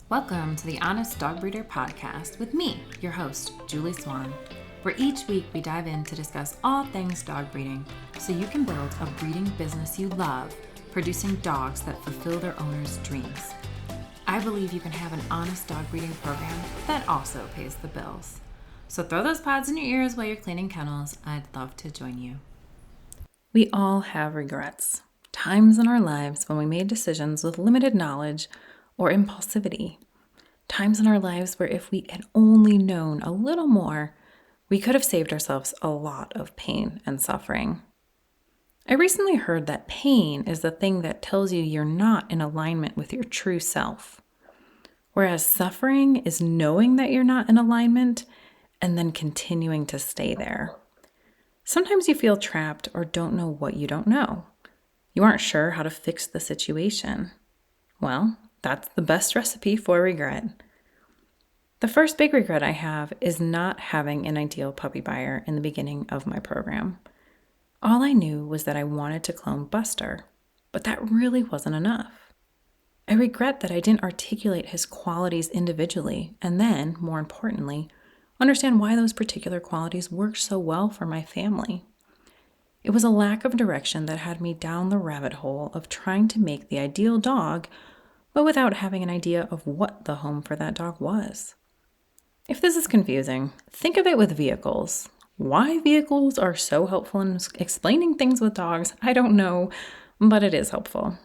Welcome to the Honest Dog Breeder Podcast with me, your host, Julie Swan, where each week we dive in to discuss all things dog breeding so you can build a breeding business you love, producing dogs that fulfill their owners' dreams. I believe you can have an honest dog breeding program that also pays the bills. So throw those pods in your ears while you're cleaning kennels. I'd love to join you. We all have regrets, times in our lives when we made decisions with limited knowledge or impulsivity. Times in our lives where if we had only known a little more, we could have saved ourselves a lot of pain and suffering. I recently heard that pain is the thing that tells you you're not in alignment with your true self, whereas suffering is knowing that you're not in alignment and then continuing to stay there. Sometimes you feel trapped or don't know what you don't know. You aren't sure how to fix the situation. Well, that's the best recipe for regret. The first big regret I have is not having an ideal puppy buyer in the beginning of my program. All I knew was that I wanted to clone Buster, but that really wasn't enough. I regret that I didn't articulate his qualities individually and then, more importantly, understand why those particular qualities worked so well for my family. It was a lack of direction that had me down the rabbit hole of trying to make the ideal dog, but without having an idea of what the home for that dog was. If this is confusing, think of it with vehicles. Why vehicles are so helpful in explaining things with dogs, I don't know, but it is helpful.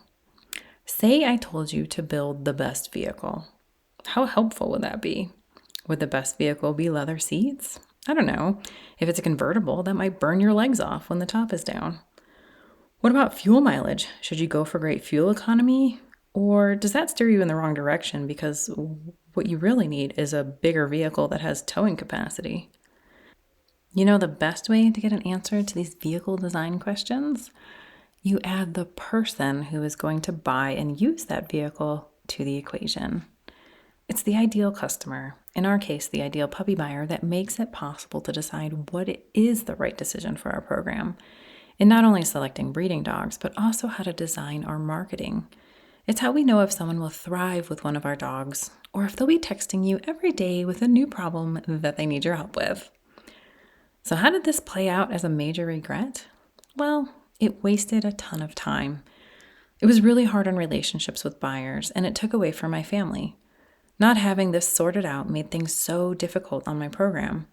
Say I told you to build the best vehicle. How helpful would that be? Would the best vehicle be leather seats? I don't know. If it's a convertible, that might burn your legs off when the top is down. What about fuel mileage? Should you go for great fuel economy? Or does that steer you in the wrong direction because what you really need is a bigger vehicle that has towing capacity? You know the best way to get an answer to these vehicle design questions? You add the person who is going to buy and use that vehicle to the equation. It's the ideal customer, in our case, the ideal puppy buyer, that makes it possible to decide what is the right decision for our program, in not only selecting breeding dogs, but also how to design our marketing. It's how we know if someone will thrive with one of our dogs, or if they'll be texting you every day with a new problem that they need your help with. So how did this play out as a major regret? Well, it wasted a ton of time. It was really hard on relationships with buyers, and it took away from my family. Not having this sorted out made things so difficult on my program.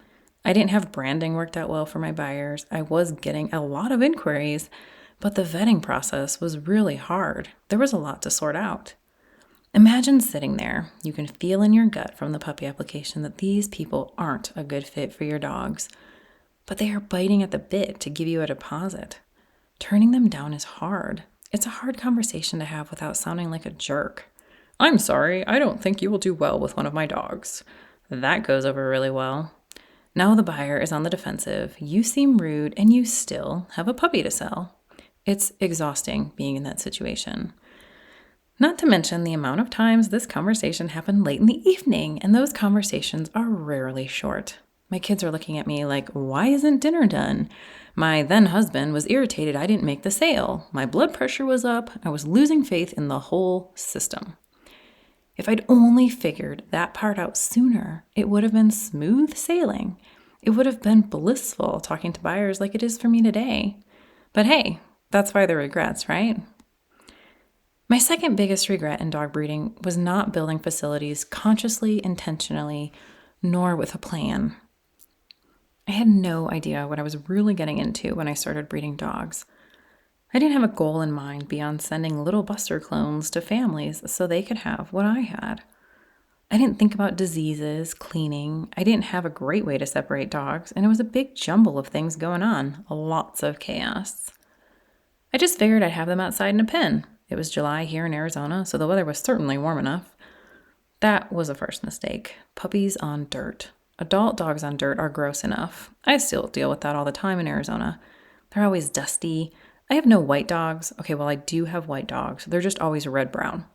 I didn't have branding worked out well for my buyers. I was getting a lot of inquiries, but the vetting process was really hard. There was a lot to sort out. Imagine sitting there. You can feel in your gut from the puppy application that these people aren't a good fit for your dogs, but they are biting at the bit to give you a deposit. Turning them down is hard. It's a hard conversation to have without sounding like a jerk. I'm sorry, I don't think you will do well with one of my dogs. That goes over really well. Now the buyer is on the defensive. You seem rude and you still have a puppy to sell. It's exhausting being in that situation. Not to mention the amount of times this conversation happened late in the evening, and those conversations are rarely short. My kids are looking at me like, why isn't dinner done? My then husband was irritated I didn't make the sale. My blood pressure was up. I was losing faith in the whole system. If I'd only figured that part out sooner, it would have been smooth sailing. It would have been blissful talking to buyers like it is for me today. But hey, that's why there are regrets, right? My second biggest regret in dog breeding was not building facilities consciously, intentionally, nor with a plan. I had no idea what I was really getting into when I started breeding dogs. I didn't have a goal in mind beyond sending little Buster clones to families so they could have what I had. I didn't think about diseases, cleaning. I didn't have a great way to separate dogs, and it was a big jumble of things going on, lots of chaos. I just figured I'd have them outside in a pen. It was July here in Arizona, so the weather was certainly warm enough. That was a first mistake. Puppies on dirt. Adult dogs on dirt are gross enough. I still deal with that all the time in Arizona. They're always dusty. I have no white dogs. Okay, well, I do have white dogs. They're just always red-brown.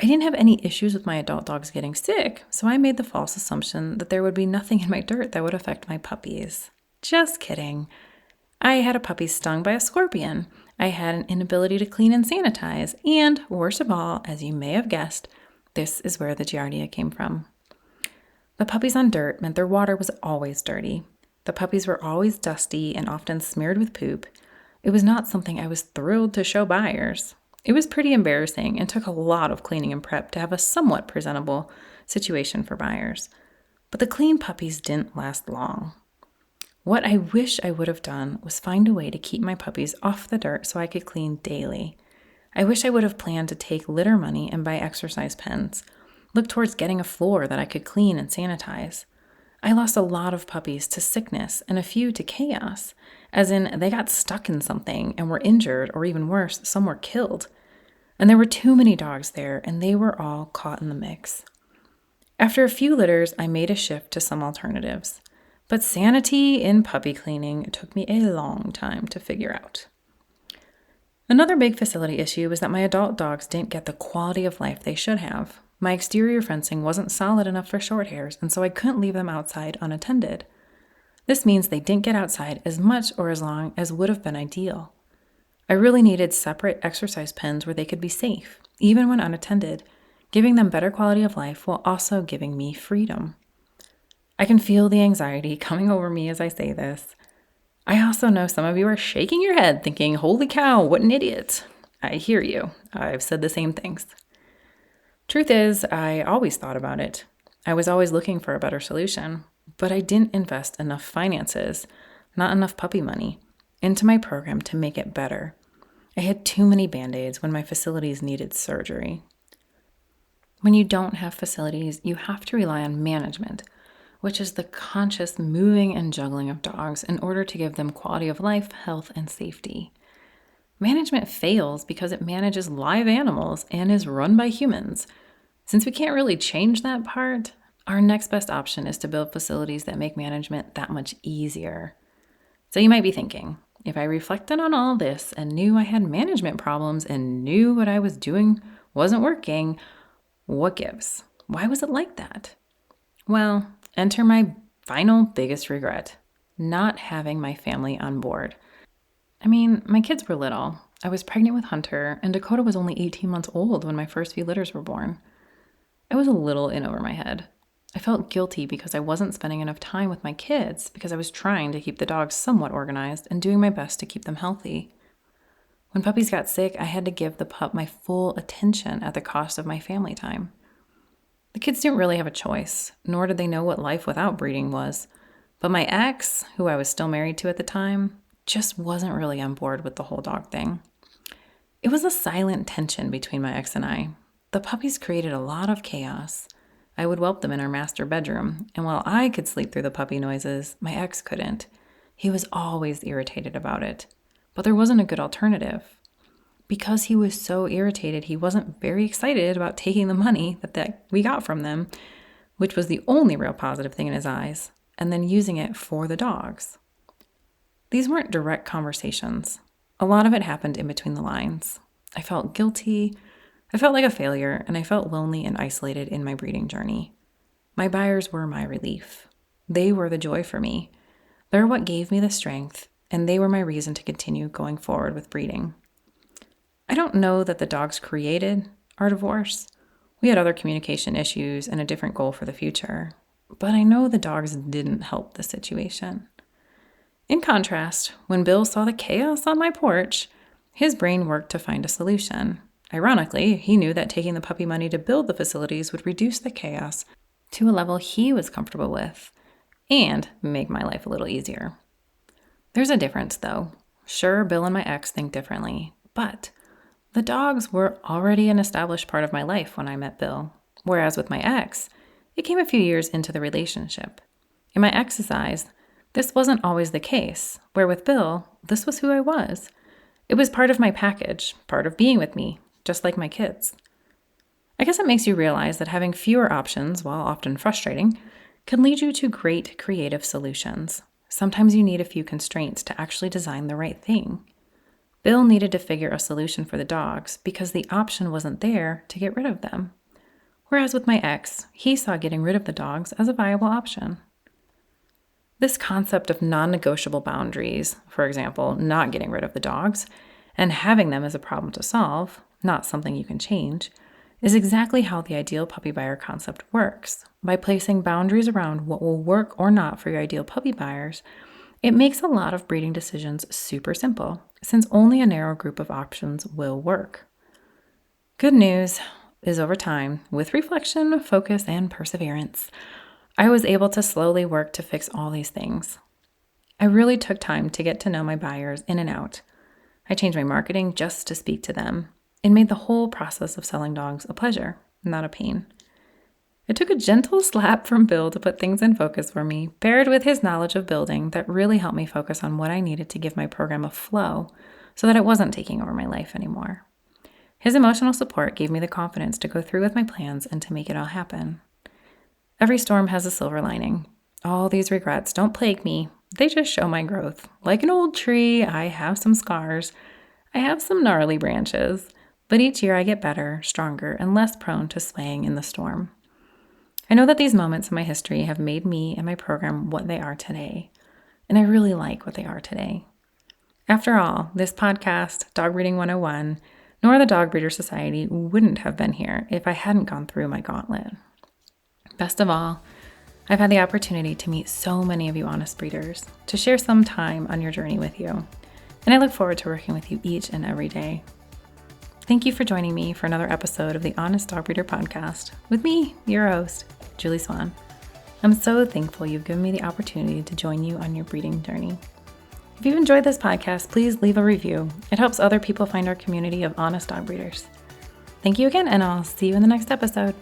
I didn't have any issues with my adult dogs getting sick, so I made the false assumption that there would be nothing in my dirt that would affect my puppies. Just kidding. I had a puppy stung by a scorpion. I had an inability to clean and sanitize. And, worst of all, as you may have guessed, This is where the Giardia came from. The puppies on dirt meant their water was always dirty. The puppies were always dusty and often smeared with poop. It was not something I was thrilled to show buyers. It was pretty embarrassing and took a lot of cleaning and prep to have a somewhat presentable situation for buyers. But the clean puppies didn't last long. What I wish I would have done was find a way to keep my puppies off the dirt so I could clean daily. I wish I would have planned to take litter money and buy exercise pens. Look towards getting a floor that I could clean and sanitize. I lost a lot of puppies to sickness and a few to chaos, as in they got stuck in something and were injured, or even worse, some were killed. And there were too many dogs there, and they were all caught in the mix. After a few litters, I made a shift to some alternatives. But sanity in puppy cleaning took me a long time to figure out. Another big facility issue was that my adult dogs didn't get the quality of life they should have. My exterior fencing wasn't solid enough for short hairs, and so I couldn't leave them outside unattended. This means they didn't get outside as much or as long as would have been ideal. I really needed separate exercise pens where they could be safe, even when unattended, giving them better quality of life while also giving me freedom. I can feel the anxiety coming over me as I say this. I also know some of you are shaking your head thinking, holy cow, what an idiot. I hear you. I've said the same things. Truth is, I always thought about it. I was always looking for a better solution, but I didn't invest enough finances, not enough puppy money, into my program to make it better. I had too many Band-Aids when my facilities needed surgery. When you don't have facilities, you have to rely on management, which is the conscious moving and juggling of dogs in order to give them quality of life, health, and safety. Management fails because it manages live animals and is run by humans. Since we can't really change that part, our next best option is to build facilities that make management that much easier. So you might be thinking, if I reflected on all this and knew I had management problems and knew what I was doing wasn't working, what gives? Why was it like that? Well, enter my final biggest regret, not having my family on board. I mean, my kids were little. I was pregnant with Hunter, and Dakota was only 18 months old when my first few litters were born. I was a little in over my head. I felt guilty because I wasn't spending enough time with my kids because I was trying to keep the dogs somewhat organized and doing my best to keep them healthy. When puppies got sick, I had to give the pup my full attention at the cost of my family time. The kids didn't really have a choice, nor did they know what life without breeding was. But my ex, who I was still married to at the time, just wasn't really on board with the whole dog thing. It was a silent tension between my ex and I. The puppies created a lot of chaos. I would whelp them in our master bedroom, and while I could sleep through the puppy noises, my ex couldn't. He was always irritated about it, but there wasn't a good alternative. Because he was so irritated, he wasn't very excited about taking the money that we got from them, which was the only real positive thing in his eyes, and then using it for the dogs. These weren't direct conversations. A lot of it happened in between the lines. I felt guilty, I felt like a failure, and I felt lonely and isolated in my breeding journey. My buyers were my relief. They were the joy for me. They're what gave me the strength, and they were my reason to continue going forward with breeding. I don't know that the dogs created our divorce. We had other communication issues and a different goal for the future, but I know the dogs didn't help the situation. In contrast, when Bill saw the chaos on my porch, his brain worked to find a solution. Ironically, he knew that taking the puppy money to build the facilities would reduce the chaos to a level he was comfortable with and make my life a little easier. There's a difference, though. Sure, Bill and my ex think differently, but the dogs were already an established part of my life when I met Bill, whereas with my ex, it came a few years into the relationship. In my ex's eyes, this wasn't always the case, where with Bill, this was who I was. It was part of my package, part of being with me, just like my kids. I guess it makes you realize that having fewer options, while often frustrating, can lead you to great creative solutions. Sometimes you need a few constraints to actually design the right thing. Bill needed to figure a solution for the dogs because the option wasn't there to get rid of them. Whereas with my ex, he saw getting rid of the dogs as a viable option. This concept of non-negotiable boundaries, for example, not getting rid of the dogs, and having them as a problem to solve, not something you can change, is exactly how the ideal puppy buyer concept works. By placing boundaries around what will work or not for your ideal puppy buyers, it makes a lot of breeding decisions super simple, since only a narrow group of options will work. Good news is over time, with reflection, focus, and perseverance, I was able to slowly work to fix all these things. I really took time to get to know my buyers in and out. I changed my marketing just to speak to them and made the whole process of selling dogs a pleasure, not a pain. It took a gentle slap from Bill to put things in focus for me, paired with his knowledge of building that really helped me focus on what I needed to give my program a flow so that it wasn't taking over my life anymore. His emotional support gave me the confidence to go through with my plans and to make it all happen. Every storm has a silver lining. All these regrets don't plague me. They just show my growth. Like an old tree, I have some scars. I have some gnarly branches. But each year I get better, stronger, and less prone to swaying in the storm. I know that these moments in my history have made me and my program what they are today. And I really like what they are today. After all, this podcast, Dog Breeding 101, nor the Dog Breeder Society wouldn't have been here if I hadn't gone through my gauntlet. Best of all, I've had the opportunity to meet so many of you honest breeders, to share some time on your journey with you, and I look forward to working with you each and every day. Thank you for joining me for another episode of the Honest Dog Breeder Podcast with me, your host, Julie Swan. I'm so thankful you've given me the opportunity to join you on your breeding journey. If you've enjoyed this podcast, please leave a review. It helps other people find our community of honest dog breeders. Thank you again, and I'll see you in the next episode.